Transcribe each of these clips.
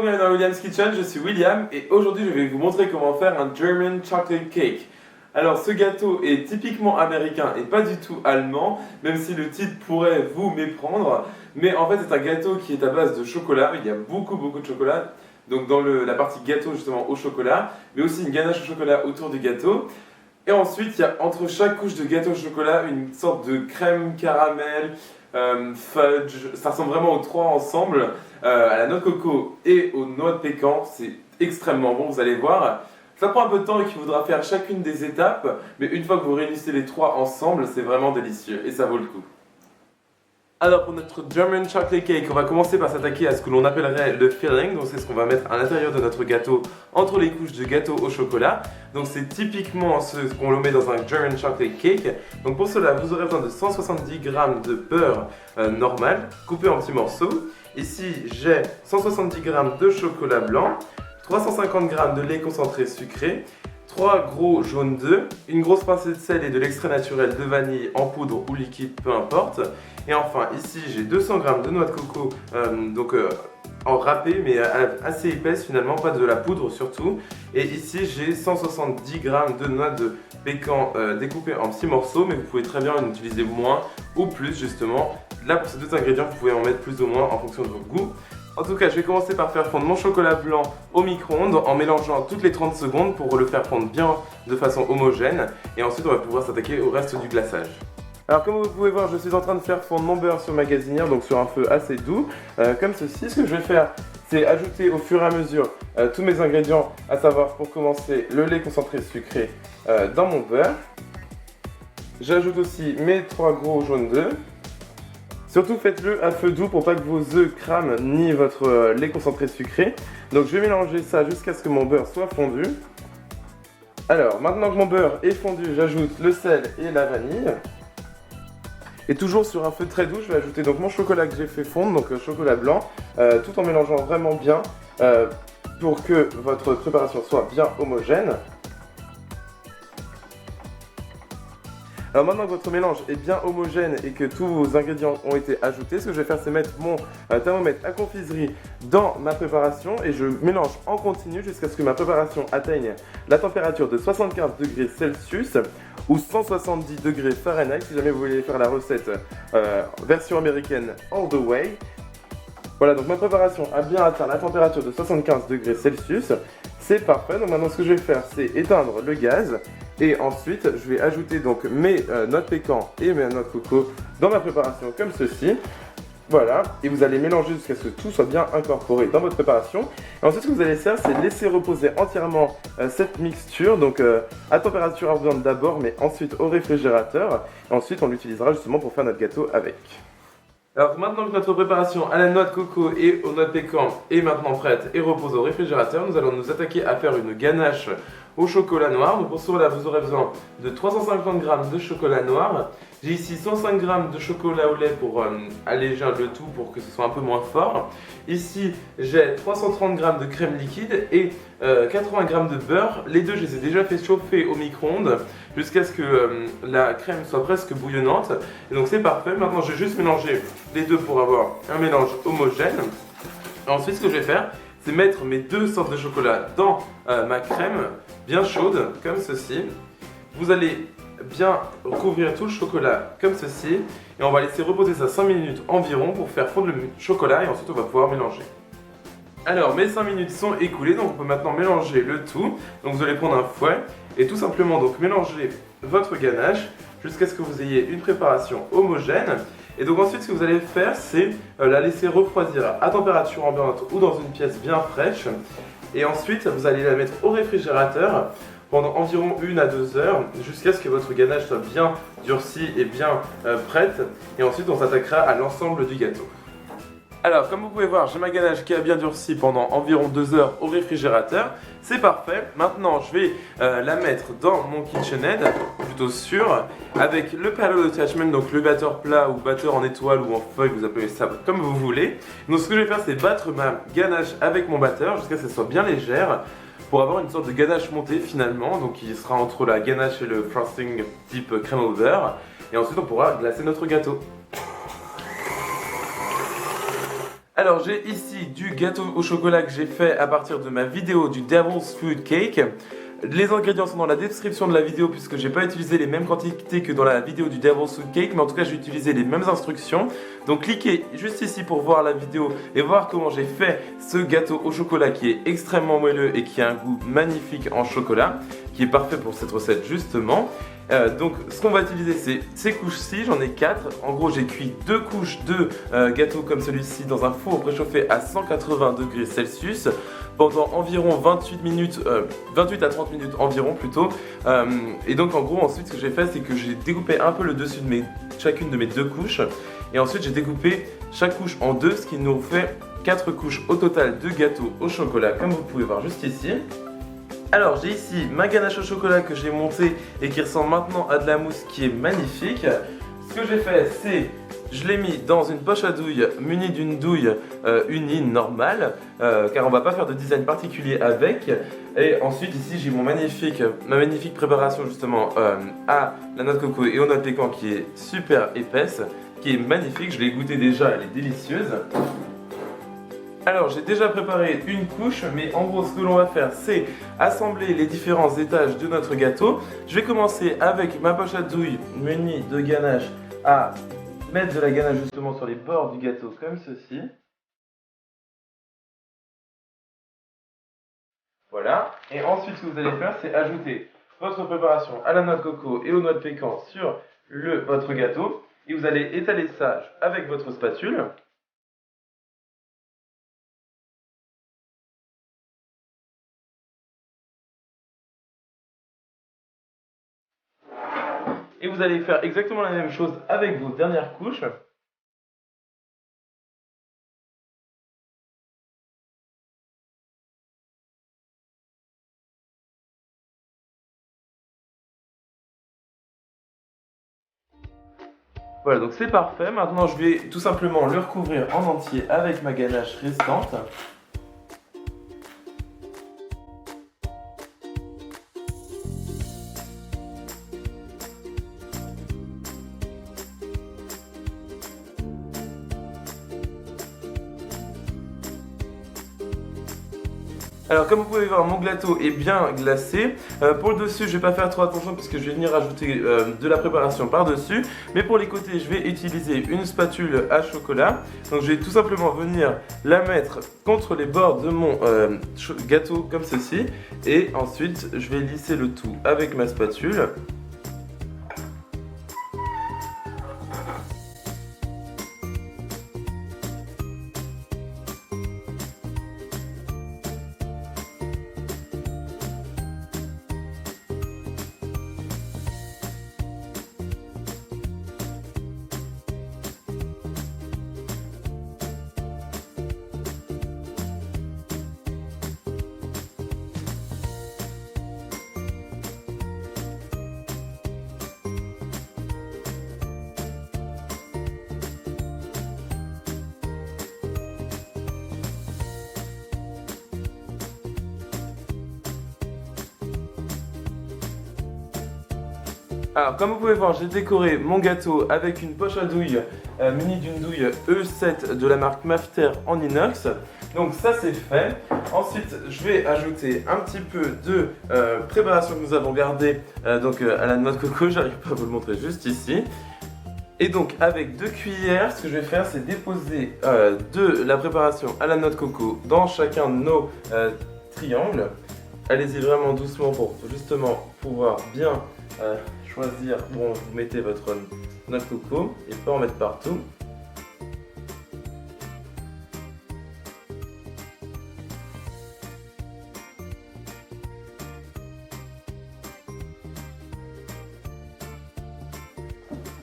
bienvenue dans William's Kitchen, je suis William et aujourd'hui je vais vous montrer comment faire un German Chocolate Cake. Alors ce gâteau est typiquement américain et pas du tout allemand, même si le titre pourrait vous méprendre. Mais en fait c'est un gâteau qui est à base de chocolat, il y a beaucoup de chocolat. Donc dans la partie gâteau justement au chocolat, mais aussi une ganache au chocolat autour du gâteau. Et ensuite il y a entre chaque couche de gâteau au chocolat une sorte de crème caramel, fudge, ça ressemble vraiment aux trois ensemble, à la noix de coco et aux noix de pécan. C'est extrêmement bon, vous allez voir. Ça prend un peu de temps et qu'il faudra faire chacune des étapes, mais une fois que vous réunissez les trois ensemble, c'est vraiment délicieux et ça vaut le coup. Alors pour notre German Chocolate Cake, on va commencer par s'attaquer à ce que l'on appellerait le filling. Donc c'est ce qu'on va mettre à l'intérieur de notre gâteau, entre les couches de gâteau au chocolat. Donc c'est typiquement ce qu'on le met dans un German Chocolate Cake. Donc pour cela, vous aurez besoin de 170 g de beurre normal, coupé en petits morceaux. Ici j'ai 170 g de chocolat blanc, 350 g de lait concentré sucré, 3 gros jaunes d'œufs, une grosse pincée de sel et de l'extrait naturel de vanille en poudre ou liquide, peu importe. Et enfin ici j'ai 200 g de noix de coco, en râpé mais assez épaisse finalement, pas de la poudre surtout. Et ici j'ai 170 g de noix de pécan découpées en petits morceaux, mais vous pouvez très bien en utiliser moins ou plus justement. Là pour ces deux ingrédients vous pouvez en mettre plus ou moins en fonction de vos goûts. En tout cas, je vais commencer par faire fondre mon chocolat blanc au micro-ondes en mélangeant toutes les 30 secondes pour le faire fondre bien de façon homogène. Et ensuite, on va pouvoir s'attaquer au reste du glaçage. Alors comme vous pouvez voir, je suis en train de faire fondre mon beurre sur ma gazinière, donc sur un feu assez doux, comme ceci. Ce que je vais faire, c'est ajouter au fur et à mesure tous mes ingrédients, à savoir pour commencer le lait concentré sucré dans mon beurre. J'ajoute aussi mes 3 gros jaunes d'œufs. Surtout faites-le à feu doux pour pas que vos œufs crament ni votre lait concentré sucré. Donc je vais mélanger ça jusqu'à ce que mon beurre soit fondu. Alors maintenant que mon beurre est fondu, j'ajoute le sel et la vanille. Et toujours sur un feu très doux, je vais ajouter donc mon chocolat que j'ai fait fondre, donc chocolat blanc, tout en mélangeant vraiment bien pour que votre préparation soit bien homogène. Alors maintenant que votre mélange est bien homogène et que tous vos ingrédients ont été ajoutés, ce que je vais faire c'est mettre mon thermomètre à confiserie dans ma préparation et je mélange en continu jusqu'à ce que ma préparation atteigne la température de 75 degrés Celsius ou 170 degrés Fahrenheit si jamais vous voulez faire la recette version américaine all the way. Voilà, donc ma préparation a bien atteint la température de 75 degrés Celsius. C'est parfait, donc maintenant ce que je vais faire c'est éteindre le gaz et ensuite je vais ajouter donc mes noix de pécan et mes noix de coco dans ma préparation comme ceci. Voilà, et vous allez mélanger jusqu'à ce que tout soit bien incorporé dans votre préparation. Et ensuite ce que vous allez faire c'est laisser reposer entièrement cette mixture, donc à température ambiante d'abord mais ensuite au réfrigérateur. Et ensuite on l'utilisera justement pour faire notre gâteau avec. Alors maintenant que notre préparation à la noix de coco et aux noix de pécan est maintenant prête et repose au réfrigérateur, nous allons nous attaquer à faire une ganache au chocolat noir. Donc pour cela vous aurez besoin de 350 g de chocolat noir. J'ai ici 105 g de chocolat au lait pour alléger le tout pour que ce soit un peu moins fort. Ici j'ai 330 g de crème liquide et 80 g de beurre. Les deux je les ai déjà fait chauffer au micro-ondes jusqu'à ce que la crème soit presque bouillonnante. Et donc c'est parfait. Maintenant je vais juste mélanger les deux pour avoir un mélange homogène. Ensuite ce que je vais faire c'est mettre mes deux sortes de chocolat dans ma crème bien chaude comme ceci. Vous allez bien recouvrir tout le chocolat comme ceci et on va laisser reposer ça 5 minutes environ pour faire fondre le chocolat et ensuite on va pouvoir mélanger. Alors mes 5 minutes sont écoulées, donc on peut maintenant mélanger le tout. Donc vous allez prendre un fouet et tout simplement donc mélanger votre ganache jusqu'à ce que vous ayez une préparation homogène. Et donc ensuite ce que vous allez faire c'est la laisser refroidir à température ambiante ou dans une pièce bien fraîche. Et ensuite vous allez la mettre au réfrigérateur pendant environ 1 à 2 heures jusqu'à ce que votre ganache soit bien durcie et bien prête. Et ensuite on s'attaquera à l'ensemble du gâteau. Alors comme vous pouvez voir, j'ai ma ganache qui a bien durci pendant environ 2 heures au réfrigérateur. C'est parfait. Maintenant je vais la mettre dans mon KitchenAid, plutôt sûr, avec le paddle attachment, donc le batteur plat ou batteur en étoile ou en feuille, vous appelez ça comme vous voulez. Donc ce que je vais faire c'est battre ma ganache avec mon batteur jusqu'à ce qu'elle soit bien légère, pour avoir une sorte de ganache montée finalement, donc qui sera entre la ganache et le frosting type crème au beurre. Et ensuite on pourra glacer notre gâteau. Alors j'ai ici du gâteau au chocolat que j'ai fait à partir de ma vidéo du Devil's Food Cake. Les ingrédients sont dans la description de la vidéo puisque j'ai pas utilisé les mêmes quantités que dans la vidéo du Devil's Food Cake, mais en tout cas j'ai utilisé les mêmes instructions. Donc cliquez juste ici pour voir la vidéo et voir comment j'ai fait ce gâteau au chocolat qui est extrêmement moelleux et qui a un goût magnifique en chocolat, qui est parfait pour cette recette justement. Donc ce qu'on va utiliser c'est ces couches-ci, j'en ai 4. En gros j'ai cuit 2 couches de gâteau comme celui-ci dans un four préchauffé à 180 degrés Celsius pendant environ 28 à 30 minutes environ plutôt. Et donc en gros ensuite ce que j'ai fait c'est que j'ai découpé un peu le dessus de chacune de mes 2 couches. Et ensuite j'ai découpé chaque couche en 2, ce qui nous fait 4 couches au total de gâteau au chocolat comme vous pouvez voir juste ici. Alors j'ai ici ma ganache au chocolat que j'ai montée et qui ressemble maintenant à de la mousse qui est magnifique. Ce que j'ai fait c'est, je l'ai mis dans une poche à douille munie d'une douille unie normale car on va pas faire de design particulier avec. Et ensuite ici j'ai ma magnifique préparation justement à la noix de coco et aux noix de pécan qui est super épaisse, qui est magnifique, je l'ai goûtée déjà, elle est délicieuse. Alors j'ai déjà préparé une couche, mais en gros ce que l'on va faire c'est assembler les différents étages de notre gâteau. Je vais commencer avec ma poche à douille munie de ganache à mettre de la ganache justement sur les bords du gâteau comme ceci. Voilà, et ensuite ce que vous allez faire c'est ajouter votre préparation à la noix de coco et aux noix de pécan sur votre gâteau. Et vous allez étaler ça avec votre spatule. Et vous allez faire exactement la même chose avec vos dernières couches. Voilà, donc c'est parfait. Maintenant, je vais tout simplement le recouvrir en entier avec ma ganache restante. Alors comme vous pouvez voir, mon gâteau est bien glacé. Pour le dessus, je vais pas faire trop attention puisque je vais venir ajouter de la préparation par dessus. Mais pour les côtés, je vais utiliser une spatule à chocolat. Donc je vais tout simplement venir la mettre contre les bords de mon gâteau comme ceci. Et ensuite, je vais lisser le tout avec ma spatule. Alors comme vous pouvez voir, j'ai décoré mon gâteau avec une poche à douille munie d'une douille E7 de la marque Mafter en inox. Donc ça c'est fait. Ensuite je vais ajouter un petit peu de préparation que nous avons gardée à la noix de coco. J'arrive pas à vous le montrer juste ici. Et donc avec 2 cuillères, ce que je vais faire c'est déposer de la préparation à la noix de coco dans chacun de nos triangles. Allez-y vraiment doucement pour justement pouvoir bien choisir où vous mettez votre noix de coco et pas en mettre partout.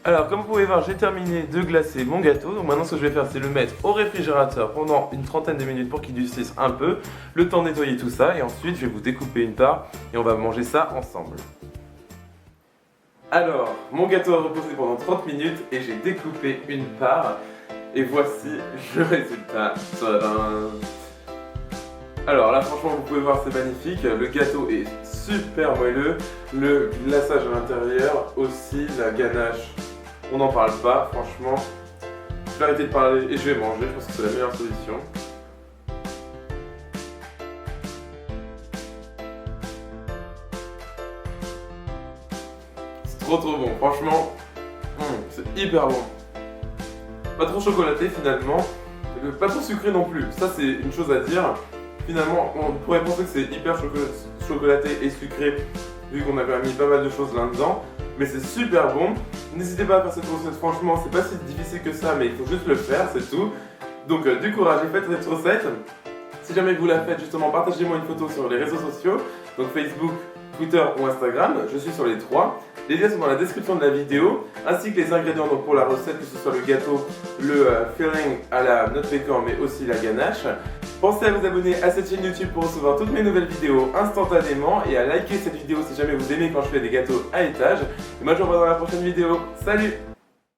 Alors comme vous pouvez voir, j'ai terminé de glacer mon gâteau. Donc maintenant ce que je vais faire c'est le mettre au réfrigérateur pendant une trentaine de minutes pour qu'il durcisse un peu. Le temps de nettoyer tout ça et ensuite je vais vous découper une part et on va manger ça ensemble. Alors, mon gâteau a reposé pendant 30 minutes et j'ai découpé une part. Et voici le résultat. Tadam! Alors là franchement vous pouvez voir c'est magnifique, le gâteau est super moelleux, le glaçage à l'intérieur aussi, la ganache, on n'en parle pas franchement, vais arrêter de parler et je vais manger, je pense que c'est la meilleure solution. C'est trop bon, franchement, c'est hyper bon. Pas trop chocolaté finalement, pas trop sucré non plus, ça c'est une chose à dire. Finalement, on pourrait penser que c'est hyper chocolaté et sucré, vu qu'on a quand même mis pas mal de choses là-dedans. Mais c'est super bon. N'hésitez pas à faire cette recette, franchement, c'est pas si difficile que ça, mais il faut juste le faire, c'est tout. Donc du courage et faites cette recette. Si jamais vous la faites, justement, partagez-moi une photo sur les réseaux sociaux, donc Facebook, Twitter ou Instagram, je suis sur les 3. Les liens sont dans la description de la vidéo, ainsi que les ingrédients donc pour la recette, que ce soit le gâteau, le filling à la noix de pécan, mais aussi la ganache. Pensez à vous abonner à cette chaîne YouTube pour recevoir toutes mes nouvelles vidéos instantanément et à liker cette vidéo si jamais vous aimez quand je fais des gâteaux à étage. Et moi je vous revois dans la prochaine vidéo. Salut!